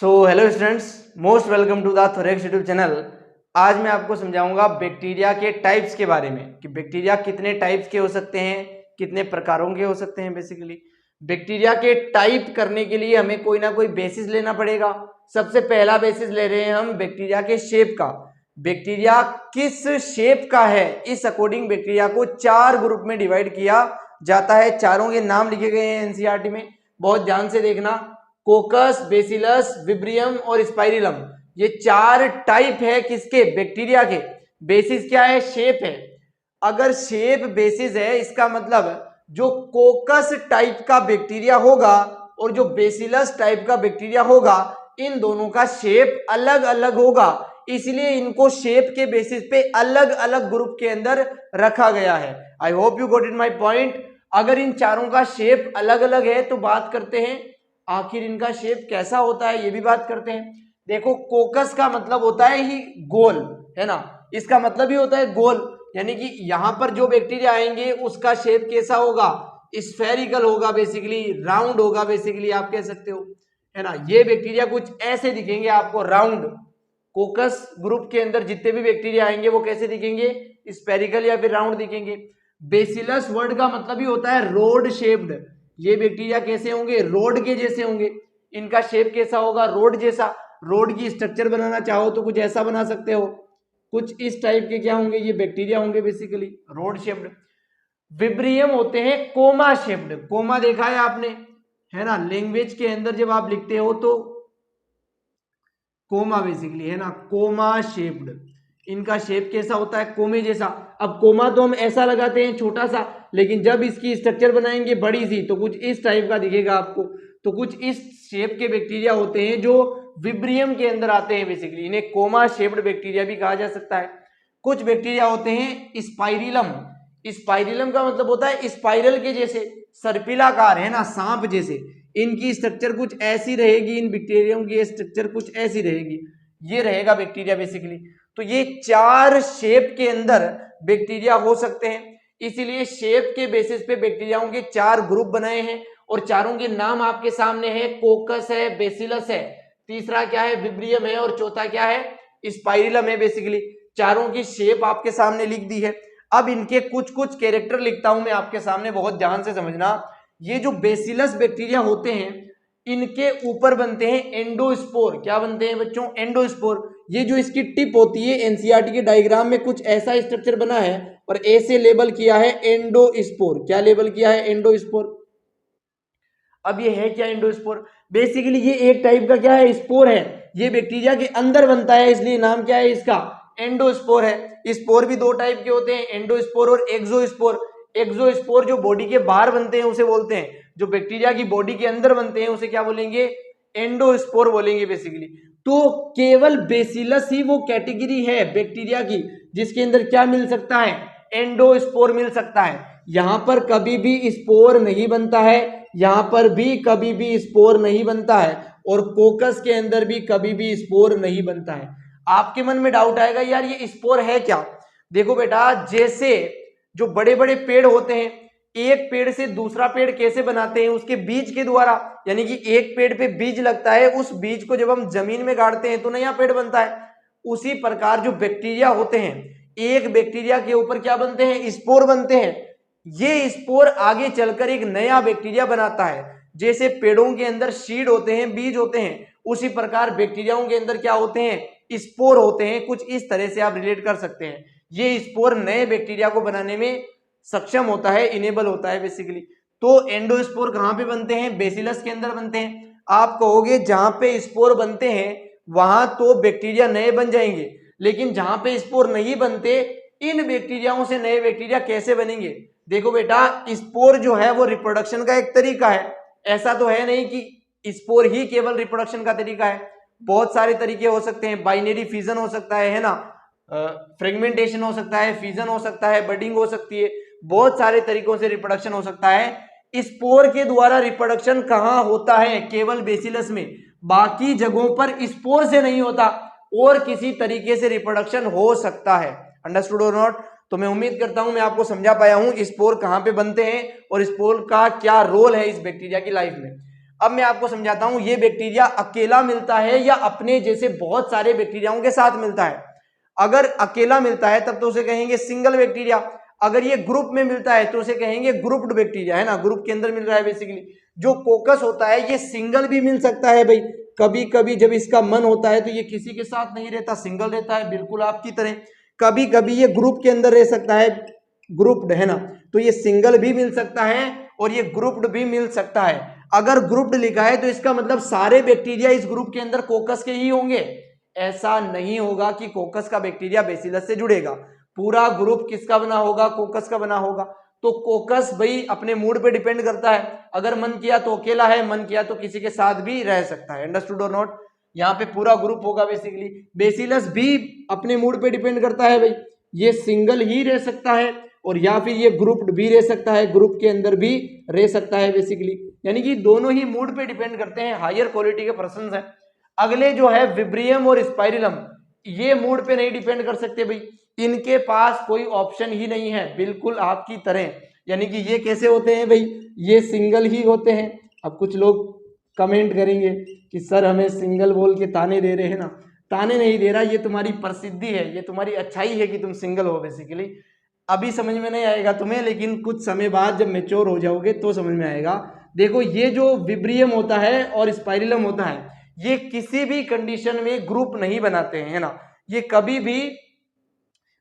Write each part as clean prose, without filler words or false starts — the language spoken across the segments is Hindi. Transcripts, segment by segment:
So hello students, most welcome to the Thorax YouTube channel. आज मैं आपको समझाऊंगा बैक्टीरिया के टाइप्स के बारे में कि बैक्टीरिया कितने टाइप्स के हो सकते हैं, कितने प्रकारों के हो सकते हैं। बेसिकली बैक्टीरिया के टाइप करने के लिए हमें कोई ना कोई बेसिस लेना पड़ेगा। सबसे पहला बेसिस ले रहे हैं हम बैक्टीरिया के शेप का। बैक्टीरिया किस शेप का है, इस अकॉर्डिंग बैक्टीरिया को 4 ग्रुप में डिवाइड किया जाता है। चारों के नाम लिखे गए हैं एनसीईआरटी में, बहुत ध्यान से देखना। कोकस, बेसिलस, विब्रियम और स्पाइरिलम, ये 4 टाइप है किसके, बैक्टीरिया के। बेसिस क्या है, शेप है। अगर शेप बेसिस है, इसका मतलब जो कोकस टाइप का बैक्टीरिया होगा और जो बेसिलस टाइप का बैक्टीरिया होगा, इन दोनों का शेप अलग अलग होगा। इसलिए इनको शेप के बेसिस पे अलग अलग ग्रुप के अंदर रखा गया है। I hope you got it my point. अगर इन चारों का शेप अलग अलग है तो बात करते हैं आखिर इनका शेप कैसा होता है, ये भी बात करते हैं। देखो, कोकस का मतलब होता है ही गोल, है ना। इसका मतलब ही होता है गोल, यानी कि यहां पर जो बैक्टीरिया आएंगे उसका शेप कैसा होगा, स्फेरिकल होगा, बेसिकली राउंड होगा, बेसिकली आप कह सकते हो, है ना। ये बैक्टीरिया कुछ ऐसे दिखेंगे आपको, राउंड। कोकस ग्रुप के अंदर जितने भी बैक्टीरिया आएंगे वो कैसे दिखेंगे, स्फेरिकल या फिर राउंड दिखेंगे। बेसिलस वर्ड का मतलब ही होता है रोड शेप्ड। ये बैक्टीरिया कैसे होंगे, रोड के जैसे होंगे। इनका शेप कैसा होगा, रोड जैसा। रोड की स्ट्रक्चर बनाना चाहो तो कुछ ऐसा बना सकते हो, कुछ इस टाइप के क्या होंगे, ये बैक्टीरिया होंगे, बेसिकली रोड शेप्ड। विब्रियम होते हैं कोमा शेप्ड। कोमा देखा है आपने, है ना। लैंग्वेज के अंदर जब आप लिखते हो तो कोमा बेसिकली, है ना, कोमा शेप्ड। इनका शेप कैसा होता है, कोमे जैसा। अब कोमा तो हम ऐसा लगाते हैं छोटा सा, लेकिन जब इसकी स्ट्रक्चर बनाएंगे बड़ी सी तो कुछ इस टाइप का दिखेगा आपको। तो कुछ इस शेप के बैक्टीरिया होते हैं जो विब्रियम के अंदर आते हैं, बेसिकली इन्हें कोमा शेप्ड बैक्टीरिया भी कहा जा सकता है। कुछ बैक्टीरिया होते हैं स्पाइरिलम। स्पाइरिलम का मतलब होता है स्पाइरल के जैसे, सर्पिलाकार, है ना, सांप जैसे। इनकी स्ट्रक्चर कुछ ऐसी रहेगी, इन बैक्टीरियम की स्ट्रक्चर कुछ ऐसी रहेगी। ये रहेगा बैक्टीरिया बेसिकली। तो ये 4 शेप के अंदर बैक्टीरिया हो सकते हैं। इसीलिए शेप के बेसिस पे बैक्टीरियाओं के 4 ग्रुप बनाए हैं और चारों के नाम आपके सामने है। कोकस है, बेसिलस है, तीसरा क्या है, विब्रियम है, और चौथा क्या है, स्पाइरिलम है। बेसिकली चारों की शेप आपके सामने लिख दी है। अब इनके कुछ कुछ कैरेक्टर लिखता हूं मैं आपके सामने, बहुत ध्यान से समझना। ये जो बेसिलस बैक्टीरिया होते हैं, इनके ऊपर बनते हैं एंडोस्पोर। क्या बनते हैं बच्चों, एंडोस्पोर। ये जो इसकी टिप होती है, एनसीईआरटी के डायग्राम में कुछ ऐसा स्ट्रक्चर बना है और ऐसे लेबल किया है एंडोस्पोर। क्या लेबल किया है, एंडोस्पोर। अब ये है क्या एंडोस्पोर, बेसिकली ये एक टाइप का क्या है, स्पोर है। ये बैक्टीरिया के अंदर बनता है, इसलिए नाम क्या है इसका, एंडोस्पोर है। स्पोर भी 2 टाइप के होते हैं, एंडोस्पोर और एक्सोस्पोर। एक्सोस्पोर जो बॉडी के बाहर बनते हैं उसे बोलते हैं, जो बैक्टीरिया की बॉडी के अंदर बनते हैं उसे क्या बोलेंगे, एंडोस्पोर बोलेंगे बेसिकली। तो केवल बेसिलस ही वो कैटेगरी है बैक्टीरिया की जिसके अंदर क्या मिल सकता है, एंडोस्पोर मिल सकता है। यहां पर कभी भी स्पोर नहीं बनता है, यहां पर भी कभी भी स्पोर नहीं बनता है, और कोकस के अंदर भी कभी भी स्पोर नहीं बनता है। आपके मन में डाउट आएगा, यार ये स्पोर है क्या। देखो बेटा, जैसे जो बड़े बड़े पेड़ होते हैं, एक पेड़ से दूसरा पेड़ कैसे बनाते हैं, उसके बीज के द्वारा। यानी कि एक पेड़ पे बीज लगता है, उस बीज को जब हम जमीन में गाड़ते हैं तो नया पेड़ बनता है। उसी प्रकार जो बैक्टीरिया होते हैं, एक बैक्टीरिया के ऊपर क्या बनते हैं, स्पोर बनते हैं। ये स्पोर आगे चलकर एक नया बैक्टीरिया बनाता है। जैसे पेड़ों के अंदर सीड होते हैं, बीज होते हैं, उसी प्रकार बैक्टीरियाओं के अंदर क्या होते हैं, स्पोर होते हैं। कुछ इस तरह से आप रिलेट कर सकते हैं। ये स्पोर नए बैक्टीरिया को बनाने में सक्षम होता है, इनेबल होता है बेसिकली। तो एंडोस्पोर कहां पे बनते हैं, बेसिलस के अंदर बनते हैं। आप कहोगे जहां पे स्पोर बनते हैं वहां तो बैक्टीरिया नए बन जाएंगे, लेकिन जहां पे स्पोर नहीं बनते, इन बैक्टीरियाओं से नए बैक्टीरिया कैसे बनेंगे। देखो बेटा, स्पोर जो है वो रिप्रोडक्शन का एक तरीका है। ऐसा तो है नहीं कि स्पोर ही केवल रिप्रोडक्शन का तरीका है, बहुत सारे तरीके हो सकते हैं। बाइनरी फिजन हो सकता है ना, फ्रेगमेंटेशन हो सकता है, फिजन हो सकता है, बडिंग हो सकती है, बहुत सारे तरीकों से रिप्रोडक्शन हो सकता है। स्पोर के द्वारा रिप्रोडक्शन कहां होता है, केवल बेसिलस में। बाकी जगहों पर स्पोर से नहीं होता, और किसी तरीके से रिप्रोडक्शन हो सकता है। अंडरस्टूड और नॉट। तो मैं उम्मीद करता हूं मैं आपको समझा पाया हूं स्पोर कहां पे बनते हैं और स्पोर का क्या रोल है इस बैक्टीरिया की लाइफ में। अब मैं आपको समझाता हूं, ये बैक्टीरिया अकेला मिलता है या अपने जैसे बहुत सारे बैक्टीरियाओं के साथ मिलता है। अगर अकेला मिलता है तब तो उसे कहेंगे सिंगल बैक्टीरिया, अगर ये ग्रुप में मिलता है तो उसे कहेंगे ग्रुप्ड बैक्टीरिया, है ना, ग्रुप के अंदर मिल रहा है बेसिकली। जो कोकस होता है ये सिंगल भी मिल सकता है भाई, कभी कभी जब इसका मन होता है तो ये किसी के साथ नहीं रहता, सिंगल रहता है बिल्कुल आपकी तरह। कभी कभी ये ग्रुप के अंदर रह सकता है, ग्रुप्ड, है ना, तो ये सिंगल भी मिल सकता है और ये ग्रुप्ड भी मिल सकता है। अगर ग्रुप्ड लिखा है तो इसका मतलब सारे बैक्टीरिया इस ग्रुप के अंदर कोकस के ही होंगे, ऐसा नहीं होगा कि कोकस का बैक्टीरिया बेसिलस से जुड़ेगा। पूरा ग्रुप किसका बना होगा, कोकस का बना होगा। तो कोकस भाई अपने मूड पे डिपेंड करता है, अगर मन किया तो अकेला है, मन किया तो किसी के साथ भी रह सकता है। अंडरस्टूड और नॉट? यहाँ पे पूरा ग्रुप होगा बेसिकली। बेसिलस भी अपने मूड पे डिपेंड करता है भाई, ये सिंगल ही रह सकता है और या फिर ये ग्रुप्ड भी रह सकता है, ग्रुप के अंदर भी रह सकता है बेसिकली। यानी कि दोनों ही मूड पे डिपेंड करते हैं, हायर क्वालिटी के पर्सन है। अगले जो है विब्रियम और स्पाइरिलम, ये मूड पे नहीं डिपेंड कर सकते भाई, इनके पास कोई ऑप्शन ही नहीं है, बिल्कुल आपकी तरह। यानी कि ये कैसे होते हैं भाई, ये सिंगल ही होते हैं। अब कुछ लोग कमेंट करेंगे कि सर हमें सिंगल बोल के ताने दे रहे हैं ना, ताने नहीं दे रहा, ये तुम्हारी प्रसिद्धि है, ये तुम्हारी अच्छाई है कि तुम सिंगल हो बेसिकली। अभी समझ में नहीं आएगा तुम्हें, लेकिन कुछ समय बाद जब मैच्योर हो जाओगे तो समझ में आएगा। देखो ये जो विब्रियम होता है और स्पाइरिलम होता है, ये किसी भी कंडीशन में ग्रुप नहीं बनाते हैं, है ना, ये कभी भी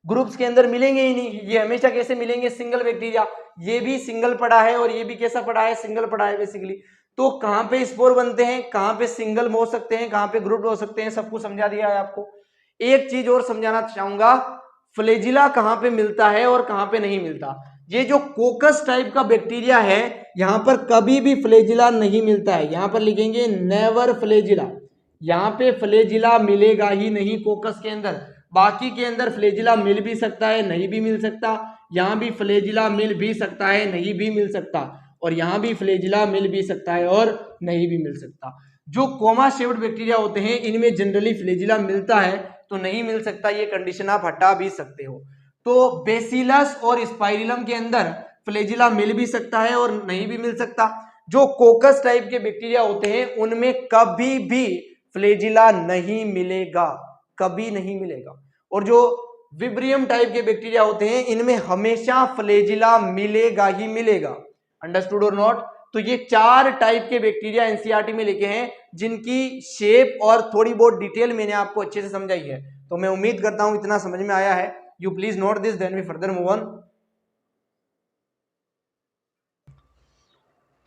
ग्रुप्स के अंदर मिलेंगे ही नहीं। ये हमेशा कैसे मिलेंगे, सिंगल बैक्टीरिया, ये भी सिंगल पड़ा है और ये भी कैसा पड़ा है, सिंगल पड़ा है बेसिकली। तो कहां पे स्पोर बनते हैं, कहां पे सिंगल हो सकते हैं, कहां पे ग्रुप हो सकते हैं, सब कुछ समझा दिया है आपको। एक चीज और समझाना चाहूंगा, फ्लैजिला कहां पे मिलता है और कहां पे नहीं मिलता। ये जो कोकस टाइप का बैक्टीरिया है, यहां पर कभी भी फ्लैजिला नहीं मिलता है। यहां पर लिखेंगे नेवर फ्लैजिला, यहां पे फ्लैजिला मिलेगा ही नहीं कोकस के अंदर। बाकी के अंदर फ्लैजिला मिल भी सकता है, नहीं भी मिल सकता, यहां भी फ्लैजिला मिल भी सकता है, नहीं भी मिल सकता, और यहां भी फ्लैजिला मिल भी सकता है और नहीं भी मिल सकता। जो कोमा शेप्ड बैक्टीरिया होते हैं इनमें जनरली फ्लैजिला मिलता है, तो नहीं मिल सकता, ये कंडीशन आप हटा भी सकते हो। तो बेसिलस और स्पाइरिलम के अंदर फ्लैजिला मिल भी सकता है और नहीं भी मिल सकता। जो कोकस टाइप के बैक्टीरिया होते हैं उनमें कभी भी फ्लैजिला नहीं मिलेगा, कभी नहीं मिलेगा। और जो विब्रियम टाइप के बैक्टीरिया होते हैं इनमें हमेशा फ्लैजिला मिलेगा ही मिलेगा। अंडरस्टूड और नॉट? तो ये 4 टाइप के बैक्टीरिया एनसीईआरटी में लिखे हैं, जिनकी शेप और थोड़ी बहुत डिटेल मैंने आपको अच्छे से समझाई है। तो मैं उम्मीद करता हूं इतना समझ में आया है। You please note this, then we further move on.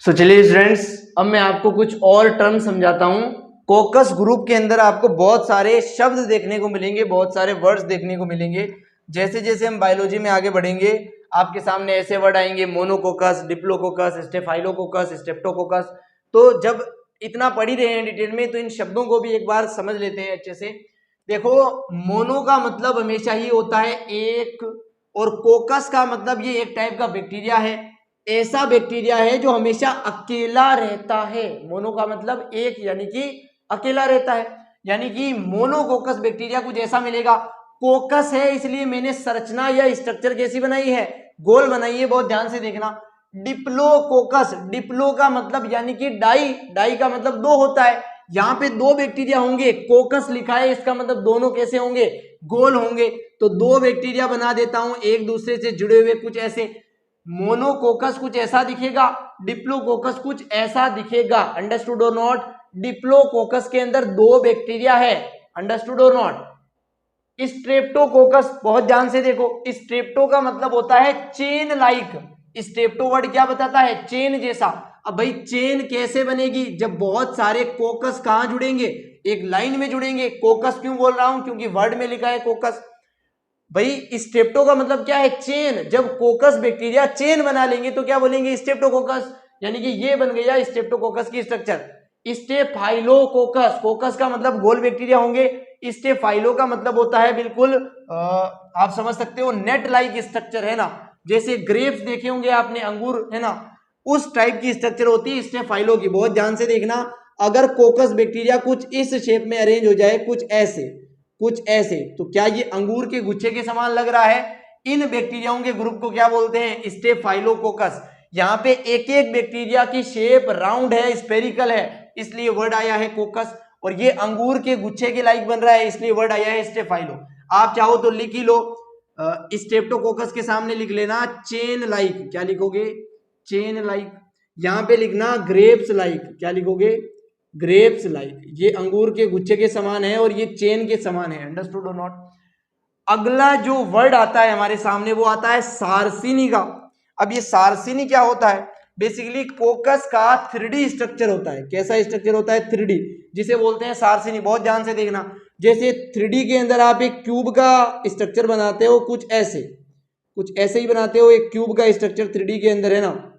So चलिए फ्रेंड्स, अब मैं आपको कुछ और टर्म समझाता हूं। कोकस ग्रुप के अंदर आपको बहुत सारे शब्द देखने को मिलेंगे, बहुत सारे वर्ड्स देखने को मिलेंगे। जैसे जैसे हम बायोलॉजी में आगे बढ़ेंगे आपके सामने ऐसे वर्ड आएंगे, मोनोकोकस, डिप्लोकोकस, स्टेफाइलोकोकस, स्टेप्टोकोकस। तो जब इतना पढ़ ही रहे हैं डिटेल में तो इन शब्दों को भी एक बार समझ लेते हैं अच्छे से। देखो, मोनो का मतलब हमेशा ही होता है एक, और कोकस का मतलब ये एक टाइप का बैक्टीरिया है, ऐसा बैक्टीरिया है जो हमेशा अकेला रहता है। मोनो का मतलब एक, यानी कि अकेला रहता है। यानी कि मोनोकोकस बैक्टीरिया कुछ ऐसा मिलेगा। कोकस है इसलिए मैंने संरचना या स्ट्रक्चर कैसी बनाई है, गोल बनाई है, बहुत ध्यान से देखना। डिप्लोकोकस, डिप्लो का मतलब यानी कि डाई, डाई का मतलब 2 होता है। यहाँ पे 2 बैक्टीरिया होंगे, कोकस लिखा है इसका मतलब दोनों कैसे होंगे, गोल होंगे। तो 2 बैक्टीरिया बना देता हूं एक दूसरे से जुड़े हुए कुछ ऐसे। मोनोकोकस कुछ ऐसा दिखेगा, डिप्लोकोकस कुछ ऐसा दिखेगा। अंडरस्टूड और नॉट? डिप्लोकोकस के अंदर 2 बैक्टीरिया है। अंडरस्टूड और नॉट? स्ट्रेप्टोकोकस, बहुत ध्यान से देखो, स्ट्रेप्टो का मतलब होता है चेन लाइक। स्ट्रेप्टो वर्ड क्या बताता है, चेन जैसा। अब भाई चेन कैसे बनेगी, जब बहुत सारे कोकस कहां जुड़ेंगे, एक लाइन में जुड़ेंगे। कोकस क्यों बोल रहा हूं, क्योंकि वर्ड में लिखा है कोकस। भाई स्ट्रेप्टो का मतलब क्या है, चेन। जब कोकस बैक्टीरिया चेन बना लेंगे तो क्या बोलेंगे, स्ट्रेप्टोकोकस। यानी कि ये बन गया स्ट्रेप्टोकोकस की स्ट्रक्चर। स्टेफाइलोकोकस, कोकस का मतलब गोल बैक्टीरिया होंगे, स्टेफाइलो का मतलब होता है बिल्कुल आप समझ सकते हो नेट लाइक स्ट्रक्चर, है ना, जैसे ग्रेप्स देखे होंगे आपने, अंगूर, है ना, उस टाइप की स्ट्रक्चर होती है स्टेफाइलो की। बहुत ध्यान से देखना, अगर कोकस बैक्टीरिया कुछ इस शेप में अरेंज हो जाए, कुछ ऐसे, कुछ ऐसे, तो क्या ये अंगूर के गुच्छे के समान लग रहा है। इन बैक्टीरियाओं के ग्रुप को क्या बोलते हैं, स्टेफाइलोकोकस। यहाँ पे एक एक बैक्टीरिया की शेप राउंड है, स्फेरिकल है, इसलिए वर्ड आया है कोकस। और ये अंगूर के गुच्छे के लाइक बन रहा है, इसलिए वर्ड आया है स्टेफाइलो। आप चाहो तो लिख ही लो, स्टेप्टोकोकस के सामने लिख लेना चेन लाइक, क्या लिखोगे? Chain like. यहाँ पे लिखना ग्रेप्स लाइक, क्या लिखोगे? Grapes like. ये अंगूर के गुच्छे के समान है और ये चेन के समान है, अंडरस्टूड और नॉट? अगला जो वर्ड आता है हमारे सामने वो आता है सार्सिनी का। अब ये सार्सिनी क्या होता है? बेसिकली कोकस का 3D स्ट्रक्चर होता है। कैसा स्ट्रक्चर होता है? 3D, जिसे बोलते हैं सार्सिनी। बहुत ध्यान से देखना, जैसे 3D के अंदर आप एक क्यूब का स्ट्रक्चर बनाते हो, कुछ ऐसे ही बनाते हो, एक क्यूब का स्ट्रक्चर 3D के अंदर है ना।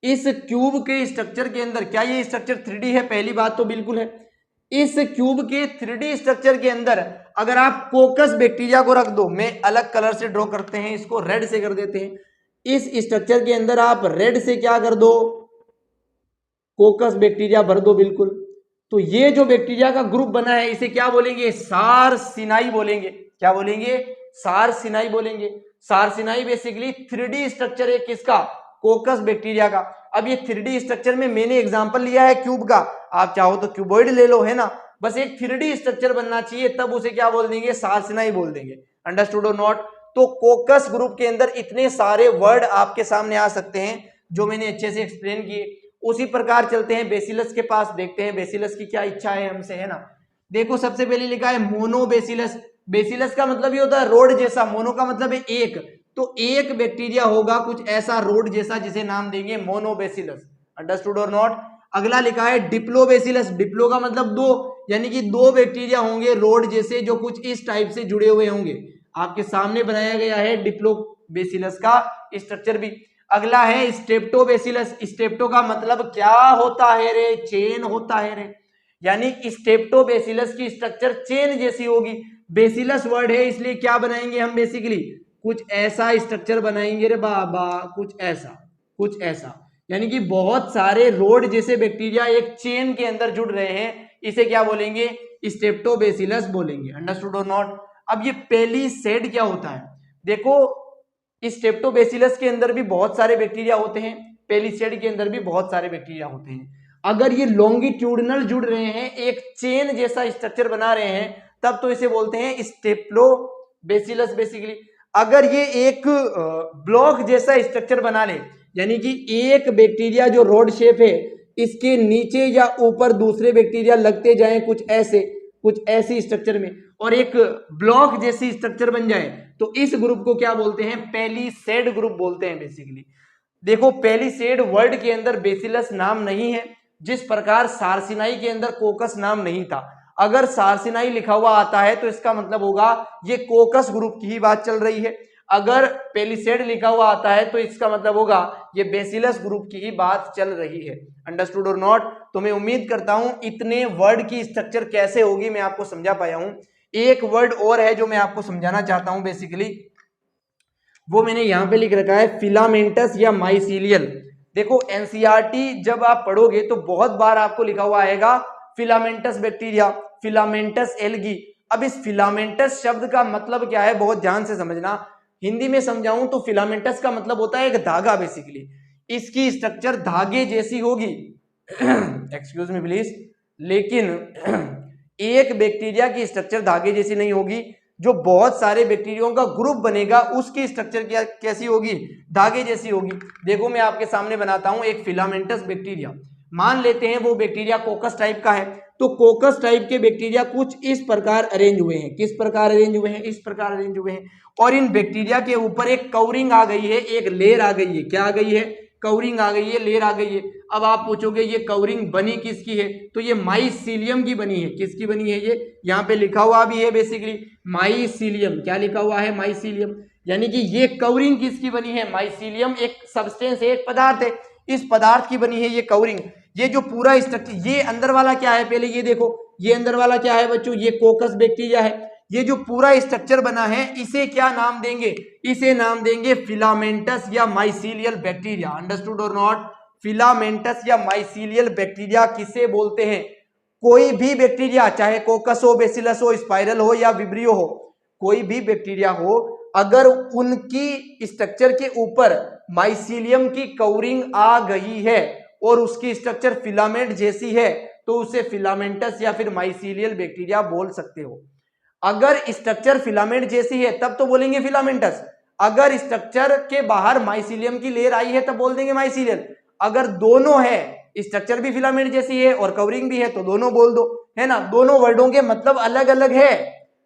इस क्यूब के स्ट्रक्चर के अंदर क्या ये स्ट्रक्चर 3D है? पहली बात तो बिल्कुल है। इस क्यूब के 3D स्ट्रक्चर के अंदर अगर आप कोकस बैक्टीरिया को रख दो, मैं अलग कलर से ड्रॉ करते हैं, इसको रेड से कर देते हैं। इस स्ट्रक्चर के अंदर आप रेड से क्या कर दो? कोकस बैक्टीरिया भर दो, बिल्कुल। तो ये जो बैक्टीरिया का ग्रुप बना है इसे क्या बोलेंगे? सार्सिनाई बोलेंगे। क्या बोलेंगे? सार्सिनाई बोलेंगे। सार्सिनाई बेसिकली 3D स्ट्रक्चर है, किसका? कोकस बैक्टीरिया का। अब ये 3D स्ट्रक्चर में मैंने एग्जांपल लिया है क्यूब का, आप चाहो तो क्यूबॉइड ले लो, है ना। बस एक 3D स्ट्रक्चर बनना चाहिए, तब उसे क्या बोल देंगे? सार्सिनाई बोल देंगे। अंडरस्टूड और नॉट? तो कोकस ग्रुप के अंदर इतने सारे वर्ड आपके सामने आ सकते हैं जो मैंने अच्छे से एक्सप्लेन किए। उसी प्रकार चलते हैं बेसिलस के पास, देखते हैं बेसिलस की क्या इच्छा है हमसे, है ना। देखो सबसे पहले लिखा है मोनोबेसिलस। बेसिलस का मतलब ये होता है रोड जैसा, मोनो का मतलब है एक, तो एक बैक्टीरिया होगा कुछ ऐसा रोड जैसा, जिसे नाम देंगे मोनोबेसिलस। अंडरस्टूड और नॉट? अगला लिखा है डिप्लोबेसिलस। डिप्लो का मतलब दो, यानी कि दो बैक्टीरिया होंगे रोड जैसे जो कुछ इस टाइप से जुड़े हुए होंगे। आपके सामने बनाया गया है डिप्लोबेसिलस का स्ट्रक्चर भी। अगला है स्टेप्टोबेसिलस। स्टेप्टो का मतलब क्या होता है रे? चेन होता है रे, यानी स्टेप्टोबेसिलस की स्ट्रक्चर चेन जैसी होगी। बेसिलस वर्ड है इसलिए क्या बनाएंगे हम? बेसिकली कुछ ऐसा स्ट्रक्चर बनाएंगे रे बाबा, कुछ ऐसा, यानी कि बहुत सारे रोड जैसे बैक्टीरिया एक चेन के अंदर जुड़ रहे हैं, इसे क्या बोलेंगे? स्टेप्टोबेसिलस बोलेंगे। अंडरस्टूड और नॉट? अब ये पेलिसेड क्या होता है? देखो स्टेप्टोबेसिलस के अंदर भी बहुत सारे बैक्टीरिया होते हैं, पेलिसेड के अंदर भी बहुत सारे बैक्टीरिया होते हैं। अगर ये लॉन्गिट्यूडनल जुड़ रहे हैं, एक चेन जैसा स्ट्रक्चर बना रहे हैं, तब तो इसे बोलते हैं स्टेप्टोबेसिलस बेसिकली। अगर ये एक ब्लॉक जैसा स्ट्रक्चर बना ले, यानी कि एक बैक्टीरिया जो रोड शेप है, इसके नीचे या ऊपर दूसरे बैक्टीरिया लगते जाएं कुछ ऐसी स्ट्रक्चर में, और एक ब्लॉक जैसी स्ट्रक्चर बन जाए, तो इस ग्रुप को क्या बोलते हैं? पेलिसेड ग्रुप बोलते हैं बेसिकली। देखो पेलिसेड वर्ड के अंदर बेसिलस नाम नहीं है, जिस प्रकार सार्सिनाई के अंदर कोकस नाम नहीं था। अगर सार्सिनाई लिखा हुआ आता है तो इसका मतलब होगा ये कोकस ग्रुप की ही बात चल रही है। अगर पेलिसेड लिखा हुआ आता है तो इसका मतलब होगा ये बेसिलस ग्रुप की ही बात चल रही है। अंडरस्टूड और नॉट? तो मैं उम्मीद करता हूं इतने वर्ड की स्ट्रक्चर कैसे होगी मैं आपको समझा पाया हूं। एक वर्ड और है जो मैं आपको समझाना चाहता हूं, बेसिकली वो मैंने यहां पे लिख रखा है फिलामेंटस या माइसीलियल। देखो एनसीईआरटी जब आप पढ़ोगे तो बहुत बार आपको लिखा हुआ आएगा फिलामेंटस बैक्टीरिया, फिलामेंटस एल्गी। अब इस फिलामेंटस शब्द का मतलब क्या है, बहुत ध्यान से समझना। हिंदी में समझाऊं तो फिलामेंटस का मतलब होता है एक धागा बेसिकली। इसकी स्ट्रक्चर धागे जैसी होगी एक्सक्यूज मी प्लीज, लेकिन एक बैक्टीरिया की स्ट्रक्चर धागे जैसी नहीं होगी। जो बहुत सारे बैक्टीरिया का ग्रुप बनेगा उसकी स्ट्रक्चर क्या कैसी होगी? धागे जैसी होगी। देखो मैं आपके सामने बनाता हूं एक फिलामेंटस बैक्टीरिया। मान लेते हैं वो बैक्टीरिया कोकस टाइप का है, तो कोकस टाइप के बैक्टीरिया कुछ इस प्रकार अरेंज हुए हैं। किस प्रकार अरेंज हुए हैं? इस प्रकार अरेंज हुए हैं। और इन बैक्टीरिया के ऊपर एक कवरिंग आ गई है, एक लेयर आ गई है। क्या आ गई है? कवरिंग आ गई है, लेयर आ गई है। अब आप पूछोगे ये कवरिंग बनी किसकी है? तो ये माइसीलियम की बनी है। किसकी बनी है? ये यहाँ पे लिखा हुआ भी है बेसिकली माइसीलियम। क्या लिखा हुआ है? माइसीलियम। यानी कि ये कवरिंग किसकी बनी है? माइसीलियम एक सब्सटेंस है, एक पदार्थ है, इस पदार्थ की बनी है ये कवरिंग। ये जो पूरा स्ट्रक्चर, ये अंदर वाला क्या है? पहले ये देखो, ये अंदर वाला क्या है बच्चों? ये कोकस बैक्टीरिया है। ये जो पूरा स्ट्रक्चर बना है इसे क्या नाम देंगे? इसे नाम देंगे फिलामेंटस या माइसीलियल बैक्टीरिया। अंडरस्टूड और नॉट? फिलामेंटस या माइसीलियल बैक्टीरिया किसे बोलते हैं? कोई भी बैक्टीरिया, चाहे कोकस हो, बेसिलस हो, स्पाइरल हो या विब्रियो हो, कोई भी बैक्टीरिया हो, अगर उनकी स्ट्रक्चर के ऊपर माइसीलियम की कवरिंग आ गई है और उसकी स्ट्रक्चर फिलामेंट जैसी है तो उसे फिलामेंटस या फिर माइसीलियल बैक्टीरिया बोल सकते हो। अगर स्ट्रक्चर फिलामेंट जैसी है तब तो बोलेंगे फिलामेंटस, अगर स्ट्रक्चर के बाहर माइसीलियम की लेयर आई है तब बोल देंगे माइसीलियल। अगर दोनों है, स्ट्रक्चर भी फिलामेंट जैसी है और कवरिंग भी है तो दोनों बोल दो, है ना। दोनों वर्डों के मतलब अलग अलग है,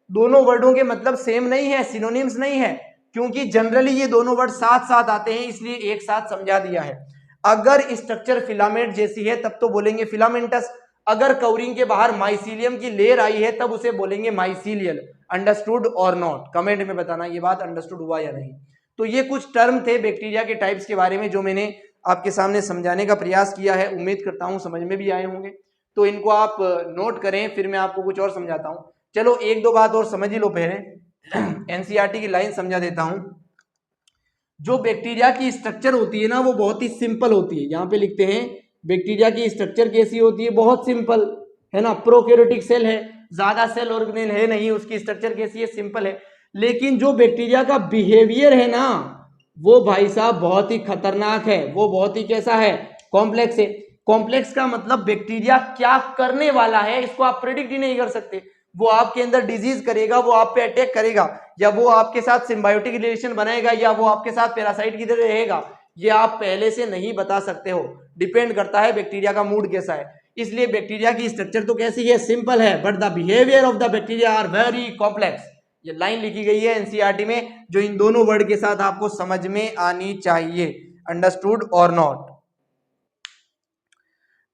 दोनों वर्डों के मतलब सेम नहीं है, सिनोनिम्स नहीं है, क्योंकि जनरली ये दोनों वर्ड साथ साथ आते हैं इसलिए एक साथ समझा दिया है। अगर स्ट्रक्चर फिलामेंट जैसी है तब तो बोलेंगे फिलामेंटस, अगर कवरिंग के बाहर माइसीलियम की लेयर आई है तब उसे बोलेंगे माइसीलियल। अंडरस्टूड और नॉट, कमेंट में बताना ये बात अंडरस्टूड हुआ या नहीं। तो ये कुछ टर्म थे बैक्टीरिया के टाइप्स के बारे में जो मैंने आपके सामने समझाने का प्रयास किया है, उम्मीद करता हूं समझ में भी आए होंगे। तो इनको आप नोट करें, फिर मैं आपको कुछ और समझाता हूं। चलो एक दो बात और समझ ही लो पहले। एनसीईआरटी की लाइन समझा देता हूं। जो बैक्टीरिया की स्ट्रक्चर होती है ना वो बहुत ही सिंपल होती है। यहाँ पे लिखते हैं बैक्टीरिया की स्ट्रक्चर कैसी होती है, बहुत सिंपल, है ना। प्रोकैरियोटिक सेल है, ज्यादा सेल ऑर्गेनेल है नहीं, उसकी स्ट्रक्चर कैसी है, सिंपल है। लेकिन जो बैक्टीरिया का बिहेवियर है ना वो भाई साहब बहुत ही खतरनाक है, वो बहुत ही कैसा है, कॉम्प्लेक्स है। कॉम्प्लेक्स का मतलब बैक्टीरिया क्या करने वाला है इसको आप प्रेडिक्ट ही नहीं कर सकते। वो आपके अंदर डिजीज करेगा, वो आप पे अटैक करेगा, या वो आपके साथ सिम्बायोटिक रिलेशन बनाएगा, या वो आपके साथ पैरासाइट की तरह रहेगा, ये आप पहले से नहीं बता सकते हो। डिपेंड करता है बैक्टीरिया का मूड कैसा है। इसलिए बैक्टीरिया की स्ट्रक्चर तो कैसी है, सिंपल है, but the behaviour of the bacteria are very complex. ये लाइन लिखी गई है एनसीईआरटी में जो इन दोनों वर्ड के साथ आपको समझ में आनी चाहिए। अंडरस्टूड और नॉट।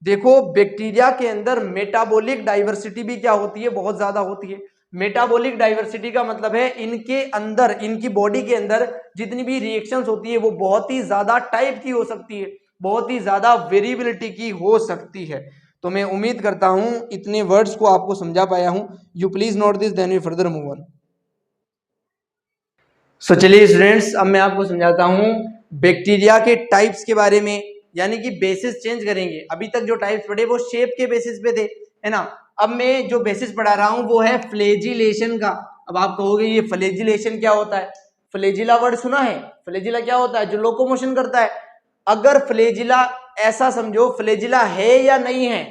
देखो बैक्टीरिया के अंदर मेटाबॉलिक डाइवर्सिटी भी क्या होती है, बहुत ज्यादा होती है। मेटाबॉलिक डाइवर्सिटी का मतलब है इनके अंदर, इनकी बॉडी के अंदर जितनी भी रिएक्शंस होती है वो बहुत ही ज्यादा टाइप की हो सकती है, बहुत ही ज्यादा वेरिएबिलिटी की हो सकती है। तो मैं उम्मीद करता हूं इतने वर्ड्स को आपको समझा पाया हूं। You please note this then we further move on. So चलिए स्टूडेंट्स, अब मैं आपको समझाता हूं बैक्टीरिया के टाइप्स के बारे में, यानी कि बेसिस चेंज करेंगे। अभी तक जो टाइप्स पढ़े वो शेप के बेसिस पे थे, है ना। अब मैं जो बेसिस पढ़ा रहा हूं वो है फ्लेजिलेशन का। अब आप कहोगे ये फ्लेजिलेशन क्या होता है, फ्लेजिला वर्ड सुना है, फ्लेजिला क्या होता है, जो लोकोमोशन करता है। अगर फ्लेजिला, ऐसा समझो फ्लेजिला है या नहीं है,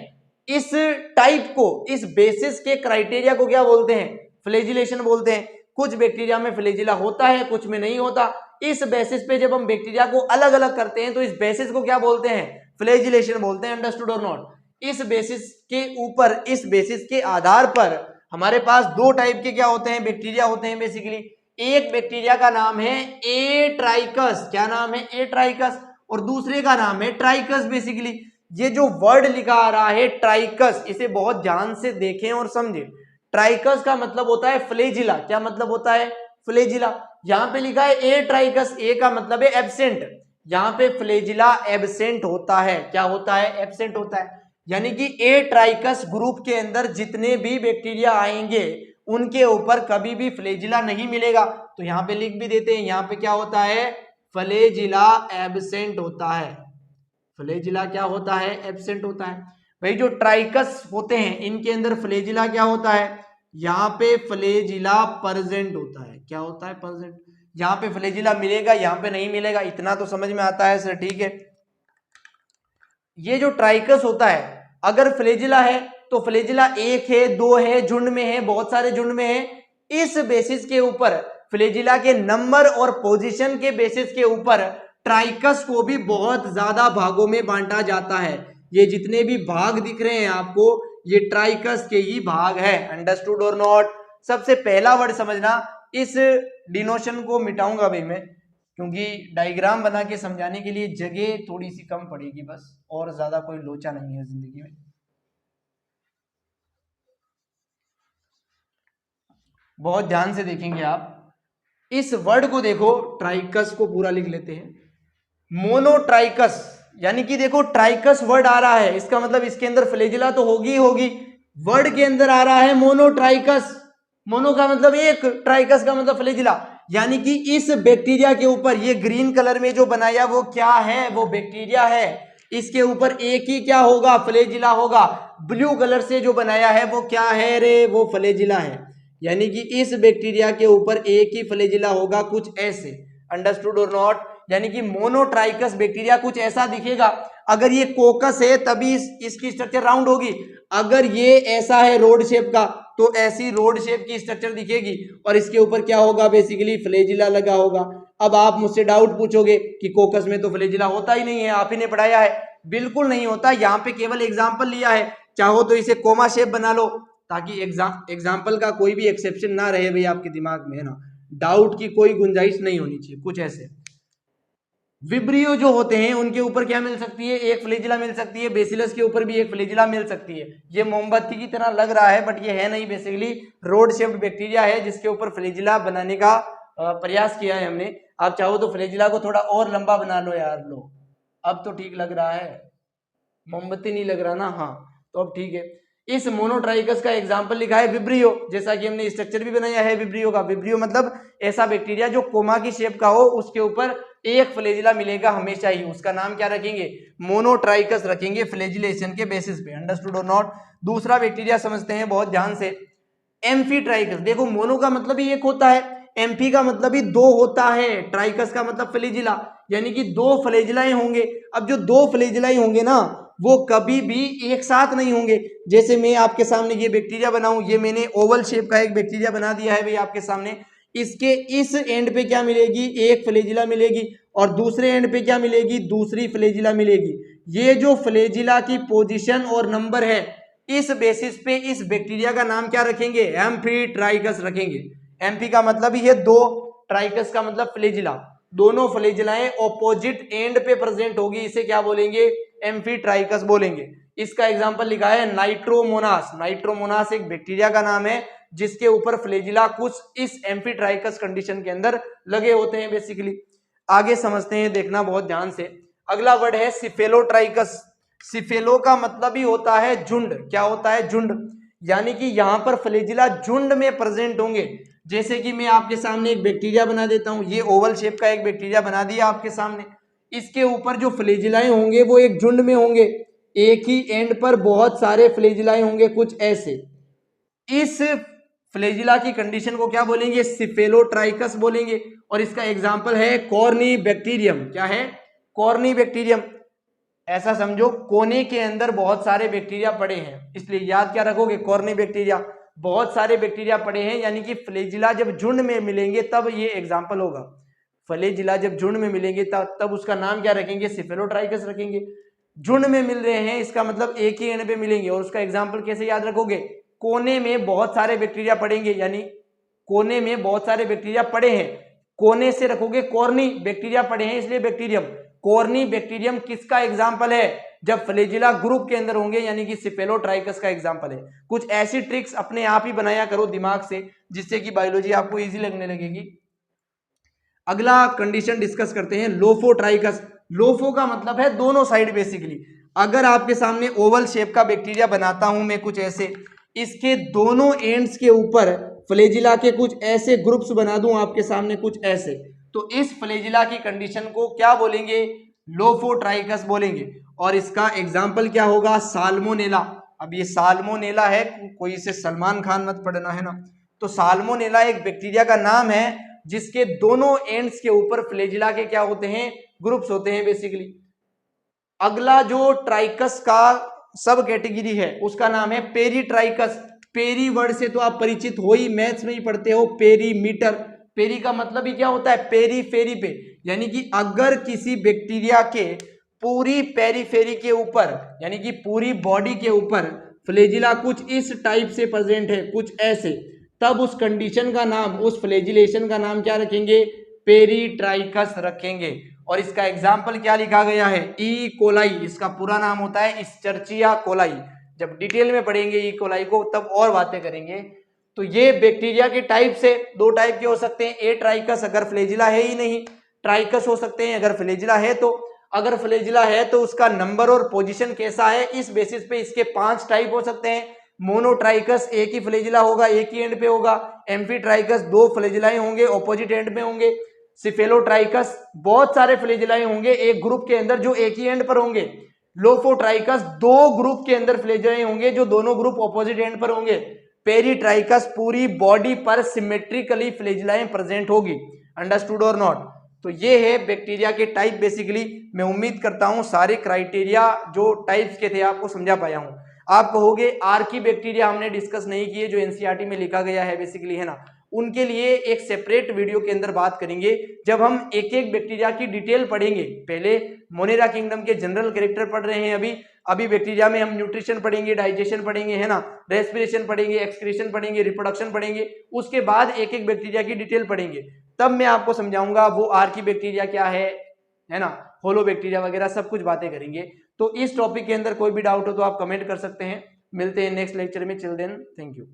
इस टाइप को, इस बेसिस के क्राइटेरिया को क्या बोलते हैं, फ्लेजिलेशन बोलते हैं। कुछ बैक्टीरिया में फ्लेजिला होता है, कुछ में नहीं होता। इस बेसिस पे जब हम बैक्टीरिया को अलग अलग करते हैं तो इस बेसिस को क्या बोलते हैं, फ्लेजिलेशन बोलते हैं। अंडरस्टूड और नॉट। इस बेसिस के ऊपर, इस बेसिस के आधार पर हमारे पास दो टाइप के क्या होते हैं, बैक्टीरिया होते हैं बेसिकली। एक बैक्टीरिया का नाम है एट्राइकस, क्या नाम है, एट्राइकस, और दूसरे का नाम है ट्राइकस। बेसिकली ये जो वर्ड लिखा आ रहा है ट्राइकस, इसे बहुत ध्यान से देखें और समझें। ट्राइकस का मतलब होता है फ्लेजिला, क्या मतलब होता है, फ्लेजिला। यहां पे लिखा है ए ट्राइकस, ए का मतलब है एब्सेंट, यहां पे फ्लेजिला एब्सेंट होता है, क्या होता है, एब्सेंट होता है। यानी कि ए ट्राइकस ग्रुप के अंदर जितने भी बैक्टीरिया आएंगे उनके ऊपर कभी भी फ्लेजिला नहीं मिलेगा। तो यहां पे लिख भी देते हैं, यहां पे क्या होता है, फ्लेजिला एब्सेंट होता है। फ्लेजिला क्या होता है, एब्सेंट होता है। भाई जो ट्राइकस होते हैं इनके अंदर फ्लेजिला क्या होता है, यहाँ पे फ्लेजिला प्रेजेंट होता है, क्या होता है, प्रेजेंट। यहाँ पे फ्लेजिला मिलेगा, यहाँ पे नहीं मिलेगा, इतना तो समझ में आता है सर, ठीक है। ये जो ट्राइकस होता है, अगर फ्लेजिला है तो फ्लेजिला एक है, दो है, झुंड में है, बहुत सारे झुंड में है। इस बेसिस के ऊपर, फ्लेजिला के नंबर और पोजीशन के बेसिस के ऊपर ट्राइकस को भी बहुत ज्यादा भागों में बांटा जाता है। ये जितने भी भाग दिख रहे हैं आपको, ये ट्राइकस के ही भाग है। अंडरस्टूड और नॉट। सबसे पहला वर्ड समझना, इस डिनोशन को मिटाऊंगा भाई मैं, क्योंकि डायग्राम बना के समझाने के लिए जगह थोड़ी सी कम पड़ेगी बस, और ज्यादा कोई लोचा नहीं है जिंदगी में। बहुत ध्यान से देखेंगे आप, इस वर्ड को देखो, ट्राइकस को पूरा लिख लेते हैं। मोनोट्राइकस, यानी कि देखो ट्राइकस वर्ड आ रहा है, इसका मतलब इसके अंदर फ्लेजिला तो होगी ही होगी। वर्ड के अंदर आ रहा है मोनोट्राइकस, मोनो का मतलब एक, ट्राइकस का मतलब फ्लेजिला। यानी कि इस बैक्टीरिया के ऊपर ये ग्रीन कलर में जो बनाया वो क्या है, वो बैक्टीरिया है। इसके ऊपर एक ही क्या होगा, फ्लेजिला होगा। ब्लू कलर से जो बनाया है वो क्या है रे, वो फ्लेजिला है। यानी कि इस बैक्टीरिया के ऊपर एक ही फ्लेजिला होगा, कुछ ऐसे। अंडरस्टूड और नॉट। यानी कि मोनोट्राइकस बैक्टीरिया कुछ ऐसा दिखेगा। अगर ये कोकस है तभी इसकी स्ट्रक्चर राउंड होगी, अगर ये ऐसा है रोड शेप का तो ऐसी रोड शेप की स्ट्रक्चर दिखेगी और इसके ऊपर क्या होगा, बेसिकली फ्लैजिला लगा होगा। अब आप मुझसे डाउट पूछोगे कि कोकस में तो फ्लैजिला होता ही नहीं है, आप ही ने पढ़ाया है। बिल्कुल नहीं होता, यहाँ पे केवल एग्जाम्पल लिया है, चाहो तो इसे कोमा शेप बना लो ताकि एग्जाम्पल का कोई भी एक्सेप्शन ना रहे भाई आपके दिमाग में, है ना, डाउट की कोई गुंजाइश नहीं होनी चाहिए। कुछ ऐसे विब्रियो जो होते हैं उनके ऊपर क्या मिल सकती है, एक फ्लैजिला मिल सकती है, बेसिलस के ऊपर भी एक फ्लैजिला मिल सकती है। ये मोमबत्ती की तरह लग रहा है बट ये है नहीं, बेसिकली रोड शेप्ड बैक्टीरिया है जिसके ऊपर फ्लैजिला बनाने का प्रयास किया है हमने। आप चाहो तो फ्लैजिला को थोड़ा और लंबा बना लो यार, लो अब तो ठीक लग रहा है, मोमबत्ती नहीं लग रहा ना, हाँ तो अब ठीक है। इस मोनोट्राइकस का एग्जाम्पल लिखा है विब्रियो, जैसा कि हमने स्ट्रक्चर भी बनाया है विब्रियो का। विब्रियो मतलब ऐसा बैक्टीरिया जो कोमा की शेप का हो, उसके ऊपर एक फ्लैजिला मिलेगा हमेशा ही, उसका नाम क्या रखेंगे, मोनोट्राइकस रखेंगे फ्लैजिलेशन के बेसिस पे। अंडरस्टूड और नॉट। दूसरा बैक्टीरिया समझते हैं बहुत ध्यान से, एम्फीट्राइकस। देखो मोनो का मतलब ही एक होता है, एम्फी का मतलब ही दो होता है, ट्राइकस का मतलब फ्लैजिला, यानी कि दो फ्लैजिलाएं होंगे। अब जो दो फ्लैजिलाएं होंगे ना वो कभी भी एक साथ नहीं होंगे। जैसे मैं आपके सामने ये बैक्टीरिया बनाऊं, ये मैंने ओवल शेप का एक बैक्टीरिया बना दिया है भाई आपके सामने, इसके इस एंड पे क्या मिलेगी, एक फ्लैजिला मिलेगी और दूसरे एंड पे क्या मिलेगी, दूसरी फ्लैजिला मिलेगी। ये जो फ्लैजिला की पोजीशन और नंबर है, इस बेसिस पे इस बैक्टीरिया का नाम क्या रखेंगे, एम्फीट्राइकस रखेंगे। एम्फी का मतलब ही है दो, ट्राइकस का मतलब फ्लैजिला, दोनों फ्लैजिलाएं ऑपोजिट एंड पे प्रेजेंट होगी, इसे क्या बोलेंगे, एम्फीट्राइकस बोलेंगे। इसका एग्जांपल लिखा है नाइट्रोमोनास। नाइट्रोमोनास एक बैक्टीरिया का नाम है जिसके ऊपर फ्लैजिला कुछ इस एम्फीट्राइकस कंडीशन के अंदर लगे होते हैं बेसिकली। आगे समझते हैं, देखना बहुत ध्यान से। अगला वर्ड है सिफेलोट्राइकस। सिफेलो का मतलब ही होता है झुंड। क्या होता है, झुंड, यानी कि यहां पर फ्लैजिला झुंड में प्रेजेंट होंगे। जैसे कि मैं आपके सामने एक बैक्टीरिया बना देता हूं, ये ओवल शेप का एक बैक्टीरिया बना दिया आपके सामने, इसके ऊपर जो फ्लैजिलाएं होंगे वो एक झुंड में होंगे, एक ही एंड पर बहुत सारे फ्लैजिलाएं होंगे कुछ ऐसे। इस फ्लैजिला की कंडीशन को क्या बोलेंगे, सिफेलोट्राइकस बोलेंगे। और इसका एग्जांपल है कॉर्नी बैक्टीरियम। क्या है, कॉर्नी बैक्टीरियम। ऐसा समझो कोने के अंदर बहुत सारे बैक्टीरिया पड़े हैं, इसलिए याद क्या रखोगे, कॉर्नी बैक्टीरिया, बहुत सारे बैक्टीरिया पड़े हैं, यानी कि फ्लैजिला जब झुंड में मिलेंगे तब ये एग्जांपल होगा। फ्लैजिला जब झुंड में मिलेंगे तब उसका नाम क्या रखेंगे, सिफेलोट्राइकस रखेंगे। झुंड में मिल रहे हैं इसका मतलब एक ही एंड पे मिलेंगे। और उसका एग्जांपल कैसे याद रखोगे, कोने में बहुत सारे बैक्टीरिया पड़ेंगे, यानी कोने में बहुत सारे बैक्टीरिया पड़े हैं, कोने से रखोगे कॉर्नी, बैक्टीरिया पड़े हैं इसलिए बैक्टीरियम। कॉर्नी बैक्टीरियम किसका एग्जाम्पल है, जब फ्लैजिला ग्रुप के अंदर होंगे, यानी कि सिफेलोट्राइकस का एग्जाम्पल है। कुछ ऐसी ट्रिक्स अपने आप ही बनाया करो दिमाग से, जिससे कि बायोलॉजी आपको इजी लगने लगेगी। अगला कंडीशन डिस्कस करते हैं, लोफोट्राइकस। लोफो का मतलब है दोनों साइड बेसिकली। अगर आपके सामने ओवल शेप का बैक्टीरिया बनाता हूं मैं कुछ ऐसे, इसके दोनों एंड्स के ऊपर फ्लैजिला के कुछ ऐसे ग्रुप्स बना दूं आपके सामने कुछ ऐसे, तो इस फ्लैजिला की कंडीशन को क्या बोलेंगे, लोफोट्राइकस बोलेंगे। और इसका एग्जाम्पल क्या होगा, साल्मोनेला। अब ये साल्मोनेला है, कोई इसे सलमान खान मत पढ़ना, है ना। तो साल्मोनेला एक बैक्टीरिया का नाम है जिसके दोनों एंड्स के ऊपर फ्लैजिला के क्या होते हैं, ग्रुप्स होते हैं बेसिकली। अगला जो ट्राइकस का सब कैटेगरी है उसका नाम है पेरीट्राइकस। पेरी वर्ड से तो आप परिचित हो ही, मैथ्स में ही पढ़ते हो, पेरीमीटर। पेरी का मतलब ही क्या होता है, पेरी फेरी पे, यानी कि अगर किसी बैक्टीरिया के पूरी पेरीफेरी के ऊपर, यानी कि पूरी बॉडी के ऊपर फ्लैजिला कुछ इस टाइप से प्रेजेंट है कुछ ऐसे, तब उस कंडीशन का नाम, उस फ्लैजिलेशन का नाम क्या रखेंगे, पेरीट्राइकस रखेंगे। और इसका एग्जाम्पल क्या लिखा गया है, ई कोलाई। इसका पूरा नाम होता है इस्चर्चिया कोलाई। जब डिटेल में पढ़ेंगे ई कोलाई को तब और बातें करेंगे। तो ये बैक्टीरिया के टाइप से दो टाइप के हो सकते हैं, ए ट्राइकस अगर फ्लैजिला है ही नहीं, ट्राइकस हो सकते हैं अगर फ्लैजिला है तो। अगर फ्लैजिला है तो उसका नंबर और पोजीशन कैसा है, इस बेसिस पे इसके 5 टाइप हो सकते हैं। मोनोट्राइकस एक ही फ्लैजिला होगा, एक ही एंड पे होगा। एम्फीट्राइकस दो फ्लैजिलाएं होंगे, ऑपोजिट एंड पे होंगे। सिफेलोट्राइकस बहुत सारे फ्लैजिलाएं होंगे एक ग्रुप के अंदर जो एक ही एंड पर होंगे। लोफोट्राइकस दो ग्रुप के अंदर फ्लैजिलाएं होंगे जो दोनों ग्रुप ऑपोजिट एंड पर होंगे। पेरीट्राइकस पूरी बॉडी पर सिमेट्रिकली फ्लैजिलाएं प्रेजेंट होगी। अंडरस्टूड और नॉट। तो ये है बैक्टीरिया के टाइप बेसिकली। मैं उम्मीद करता हूं सारे क्राइटेरिया जो टाइप्स के थे आपको समझा पाया हूं। आप कहोगे आर्की बैक्टीरिया हमने डिस्कस नहीं किए, जो एनसीईआरटी में लिखा गया है बेसिकली, है ना, उनके लिए एक सेपरेट वीडियो के अंदर बात करेंगे जब हम एक एक बैक्टीरिया की डिटेल पढ़ेंगे। पहले मोनेरा किंगडम के जनरल कैरेक्टर पढ़ रहे हैं अभी बैक्टीरिया में हम न्यूट्रिशन पढ़ेंगे, डाइजेशन पढ़ेंगे, है ना, रेस्पिरेशन पढ़ेंगे, एक्सक्रीशन पढ़ेंगे, रिप्रोडक्शन पढ़ेंगे, उसके बाद एक एक बैक्टीरिया की डिटेल पढ़ेंगे। तब मैं आपको समझाऊंगा वो आर्की बैक्टीरिया क्या है ना, होलो बैक्टीरिया वगैरह सब कुछ बातें करेंगे। तो इस टॉपिक के अंदर कोई भी डाउट हो तो आप कमेंट कर सकते हैं। मिलते हैं नेक्स्ट लेक्चर में। Chill then, thank you.